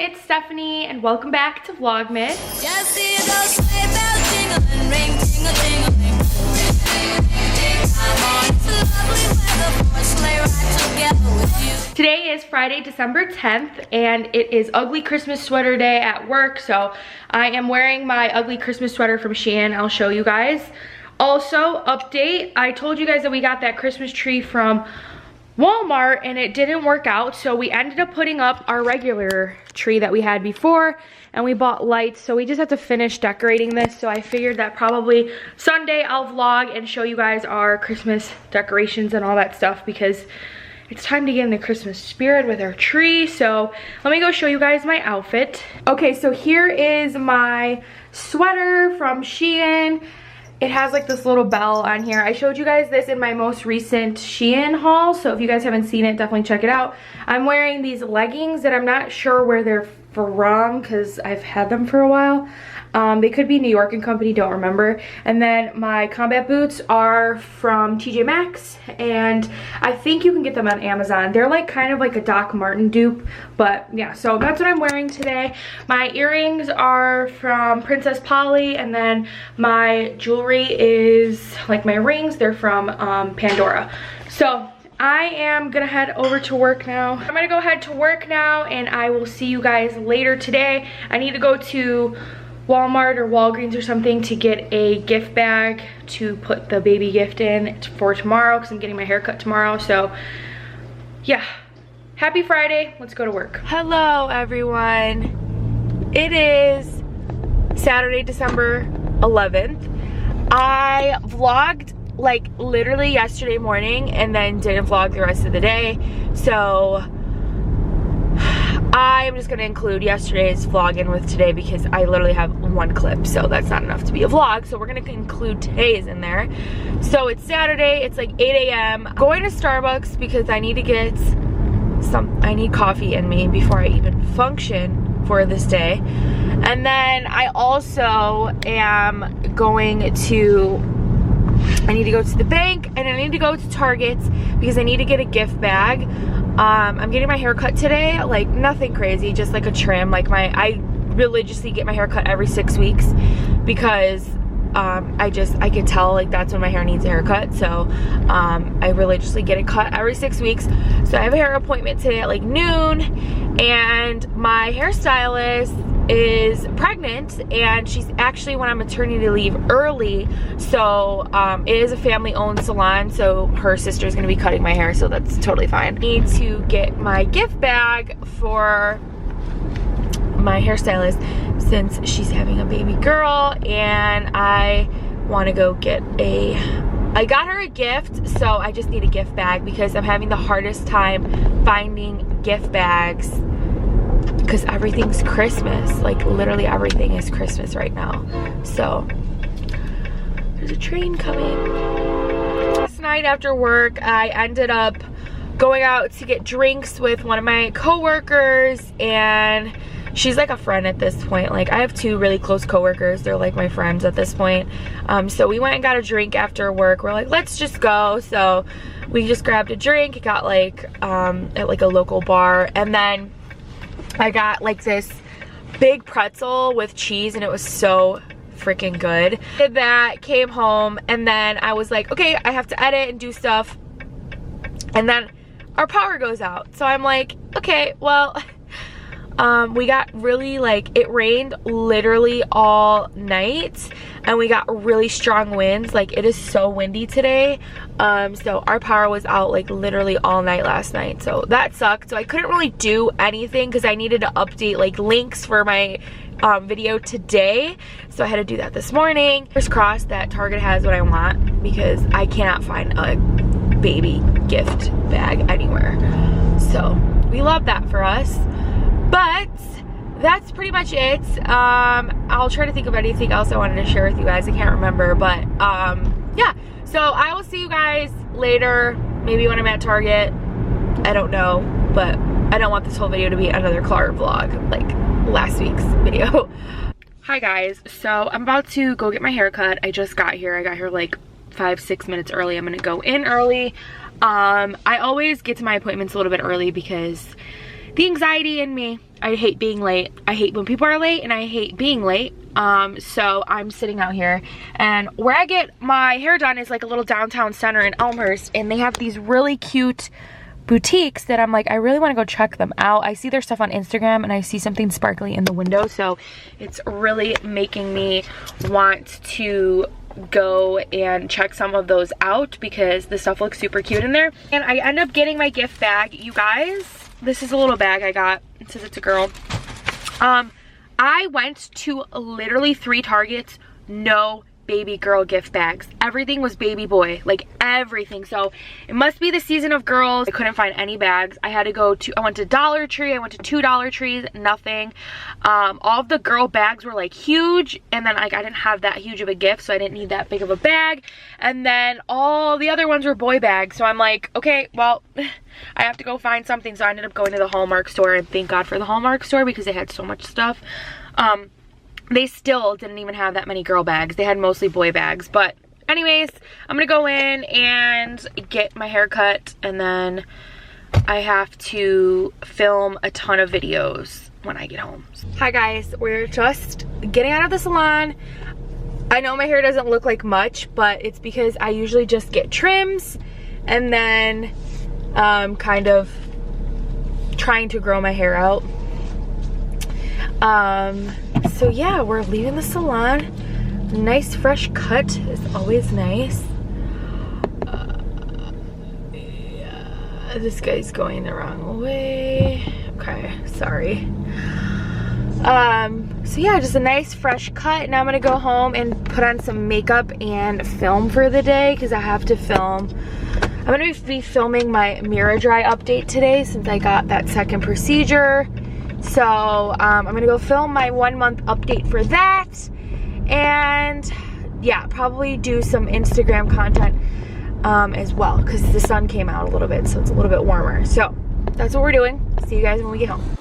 it's Stephanie and welcome back to Vlogmas. Today is Friday, December 10th, and it is ugly Christmas sweater day at work, so I am wearing my ugly Christmas sweater from Shein. I'll show you guys. Also, update, I told you guys that we got that Christmas tree from Walmart and it didn't work out, so we ended up putting up our regular tree that we had before, and we bought lights, so we just have to finish decorating this. So I figured that probably Sunday I'll vlog and show you guys our Christmas decorations and all that stuff, because it's time to get in the Christmas spirit with our tree. So let me go show you guys my outfit. Okay, so here is my sweater from Shein. It has like this little bell on here. I showed you guys this in my most recent Shein haul, so if you guys haven't seen it, definitely check it out. I'm wearing these leggings that I'm not sure where they're from because I've had them for a while. They could be New York & Company, don't remember. And then my combat boots are from TJ Maxx, and I think you can get them on Amazon. They're like kind of like a Doc Marten dupe, but yeah, so that's what I'm wearing today. My earrings are from Princess Polly, and then my jewelry is like my rings, they're from Pandora. So I am gonna head over to work now. I'm gonna go head to work now, and I will see you guys later today. I need to go to Walmart or Walgreens or something to get a gift bag to put the baby gift in for tomorrow, because I'm getting my hair cut tomorrow. So yeah, happy Friday, let's go to work. Hello everyone, it is Saturday, December 11th. I vlogged like literally yesterday morning and then didn't vlog the rest of the day, so I'm just gonna include yesterday's vlog in with today because I literally have one clip, so that's not enough to be a vlog, so we're gonna include today's in there. So it's Saturday, it's like 8 a.m. Going to Starbucks because I need to get I need coffee in me before I even function for this day. And then I also am going to, I need to go to the bank and I need to go to Target's because I need to get a gift bag. I'm getting my hair cut today, like nothing crazy, just like a trim. Like I religiously get my hair cut every 6 weeks because I can tell like that's when my hair needs a haircut. So I religiously get it cut every 6 weeks. So I have a hair appointment today at like noon, and my hairstylist is pregnant and she's actually went on maternity leave early, so it is a family-owned salon, so her sister's gonna be cutting my hair, so that's totally fine. I need to get my gift bag for my hairstylist since she's having a baby girl, and I want to go get I got her a gift, so I just need a gift bag because I'm having the hardest time finding gift bags because everything's Christmas. Like literally everything is Christmas right now. So there's a train coming. Last night after work, I ended up going out to get drinks with one of my coworkers, and she's like a friend at this point. Like I have two really close coworkers. They're like my friends at this point. So we went and got a drink after work. We're like, let's just go. So we just grabbed a drink, got like at like a local bar, and then I got like this big pretzel with cheese, and it was so freaking good. Did that, came home, and then I was like, okay, I have to edit and do stuff, and then our power goes out. So I'm like, okay, well, we got really like, it rained literally all night, and we got really strong winds. Like it is so windy today. So our power was out like literally all night last night, so that sucked. So I couldn't really do anything because I needed to update like links for my video today, so I had to do that this morning. Fingers crossed that Target has what I want because I cannot find a baby gift bag anywhere, so we love that for us. But that's pretty much it. I'll try to think of anything else I wanted to share with you guys. I can't remember, but yeah, so I will see you guys later, maybe when I'm at Target. I don't know, but I don't want this whole video to be another Clara vlog like last week's video. Hi guys, so I'm about to go get my hair cut. I just got here. I got here like 5-6 minutes early. I'm gonna go in early. I always get to my appointments a little bit early because the anxiety in me. I hate being late. I hate when people are late, and I hate being late. So I'm sitting out here, and where I get my hair done is like a little downtown center in Elmhurst, and they have these really cute boutiques that I'm like, I really want to go check them out. I see their stuff on Instagram, and I see something sparkly in the window, so it's really making me want to go and check some of those out because the stuff looks super cute in there. And I end up getting my gift bag. You guys, this is a little bag I got. It says it's a girl. I went to literally 3 Targets, no baby girl gift bags. Everything was baby boy, like everything. So it must be the season of girls. I couldn't find any bags. I went to Dollar Tree, I went to 2 Dollar Trees, nothing. All of the girl bags were like huge, and then like I didn't have that huge of a gift, so I didn't need that big of a bag. And then all the other ones were boy bags, so I'm like, okay, well, I have to go find something. So I ended up going to the Hallmark store, and thank God for the Hallmark store because they had so much stuff. They still didn't even have that many girl bags. They had mostly boy bags. But anyways, I'm gonna go in and get my hair cut, and then I have to film a ton of videos when I get home. Hi guys, we're just getting out of the salon. I know my hair doesn't look like much, but it's because I usually just get trims and then kind of trying to grow my hair out. So yeah, we're leaving the salon. Nice fresh cut is always nice. Yeah, this guy's going the wrong way. Okay, sorry. So yeah, just a nice fresh cut. Now I'm gonna go home and put on some makeup and film for the day because I have to film. I'm gonna be filming my Mirror Dry update today since I got that second procedure. So I'm gonna go film my 1-month update for that, and yeah, probably do some Instagram content as well because the sun came out a little bit, so it's a little bit warmer. So that's what we're doing. See you guys when we get home.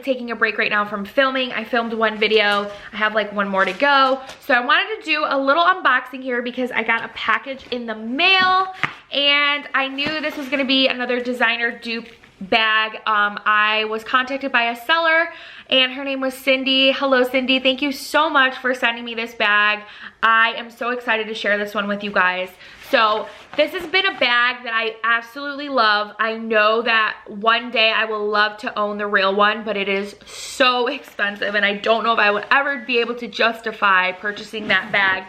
Taking a break right now from filming. I filmed 1 video. I have like 1 more to go. So I wanted to do a little unboxing here because I got a package in the mail, and I knew this was gonna be another designer dupe bag. I was contacted by a seller, and her name was Cindy. Hello, Cindy. Thank you so much for sending me this bag. I am so excited to share this one with you guys. So this has been a bag that I absolutely love. I know that one day I will love to own the real one, but it is so expensive, and I don't know if I would ever be able to justify purchasing that bag.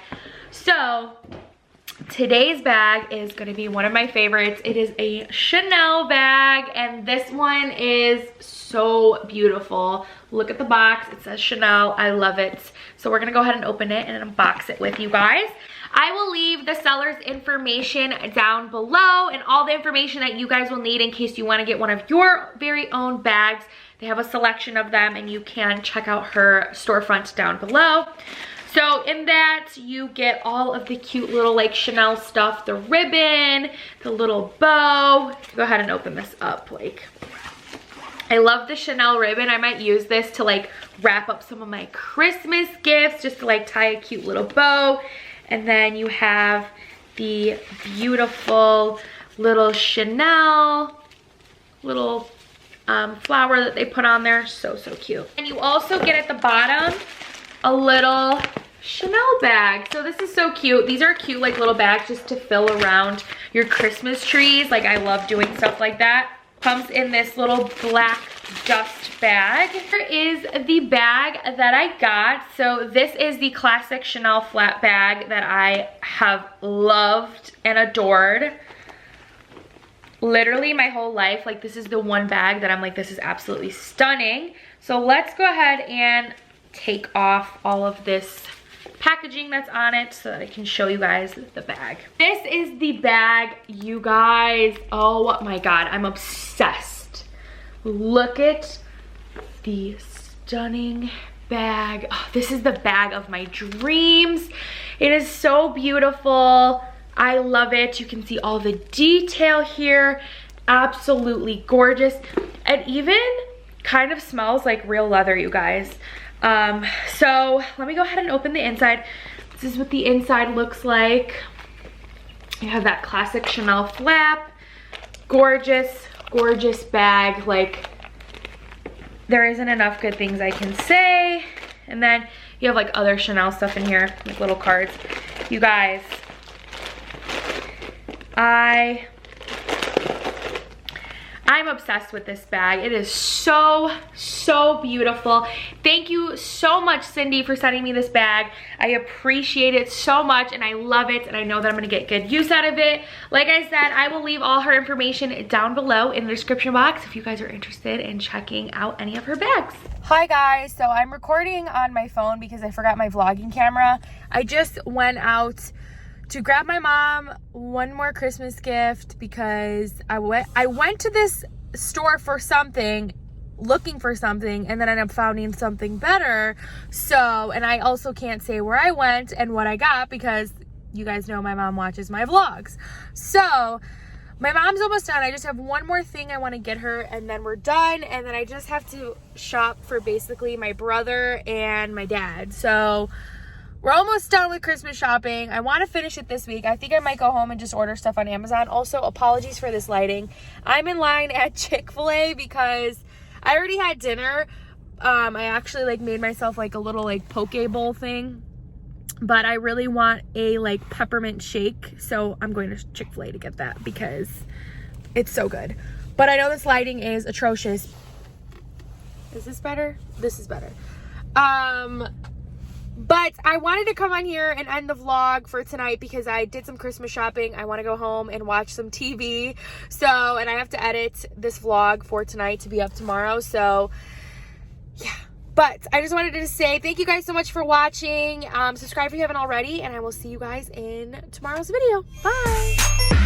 So today's bag is gonna be one of my favorites. It is a Chanel bag, and this one is so beautiful. Look at the box, it says Chanel, I love it. So we're gonna go ahead and open it and unbox it with you guys. I will leave the seller's information down below and all the information that you guys will need in case you wanna get one of your very own bags. They have a selection of them, and you can check out her storefront down below. So in that, you get all of the cute little like Chanel stuff, the ribbon, the little bow. Go ahead and open this up. Like, I love the Chanel ribbon. I might use this to like wrap up some of my Christmas gifts, just to like tie a cute little bow. And then you have the beautiful little Chanel little flower that they put on there. So, so cute. And you also get at the bottom a little Chanel bag. So this is so cute. These are cute like little bags just to fill around your Christmas trees. Like, I love doing stuff like that. Comes in this little black dust bag. Here is the bag that I got. So this is the classic Chanel flat bag that I have loved and adored literally my whole life. Like, this is the one bag that I'm like, this is absolutely stunning. So let's go ahead and take off all of this packaging that's on it so that I can show you guys the bag. This is the bag, you guys. Oh my God, I'm obsessed. Look at the stunning bag. Oh, this is the bag of my dreams. It is so beautiful. I love it. You can see all the detail here. Absolutely gorgeous. It even kind of smells like real leather, you guys. So let me go ahead and open the inside. This is what the inside looks like. You have that classic Chanel flap. Gorgeous, gorgeous bag. Like, there isn't enough good things I can say. And then you have like other Chanel stuff in here, like little cards. You guys, I'm obsessed with this bag. It is so, so beautiful. Thank you so much, Cindy, for sending me this bag. I appreciate it so much, and I love it, and I know that I'm gonna get good use out of it. Like I said, I will leave all her information down below in the description box if you guys are interested in checking out any of her bags. Hi guys, so I'm recording on my phone because I forgot my vlogging camera. I just went out to grab my mom one more Christmas gift because I went to this store for something, looking for something, and then I ended up finding something better. So, and I also can't say where I went and what I got because you guys know my mom watches my vlogs. So my mom's almost done. I just have one more thing I want to get her and then we're done. And then I just have to shop for basically my brother and my dad. So we're almost done with Christmas shopping. I want to finish it this week. I think I might go home and just order stuff on Amazon. Also, apologies for this lighting. I'm in line at Chick-fil-A because I already had dinner. I actually like made myself like a little like poke bowl thing. But I really want a like peppermint shake. So I'm going to Chick-fil-A to get that because it's so good. But I know this lighting is atrocious. Is this better? This is better. But I wanted to come on here and end the vlog for tonight because I did some Christmas shopping. I want to go home and watch some TV. So, and I have to edit this vlog for tonight to be up tomorrow. So, yeah. But I just wanted to say thank you guys so much for watching. Subscribe if you haven't already. And I will see you guys in tomorrow's video. Bye.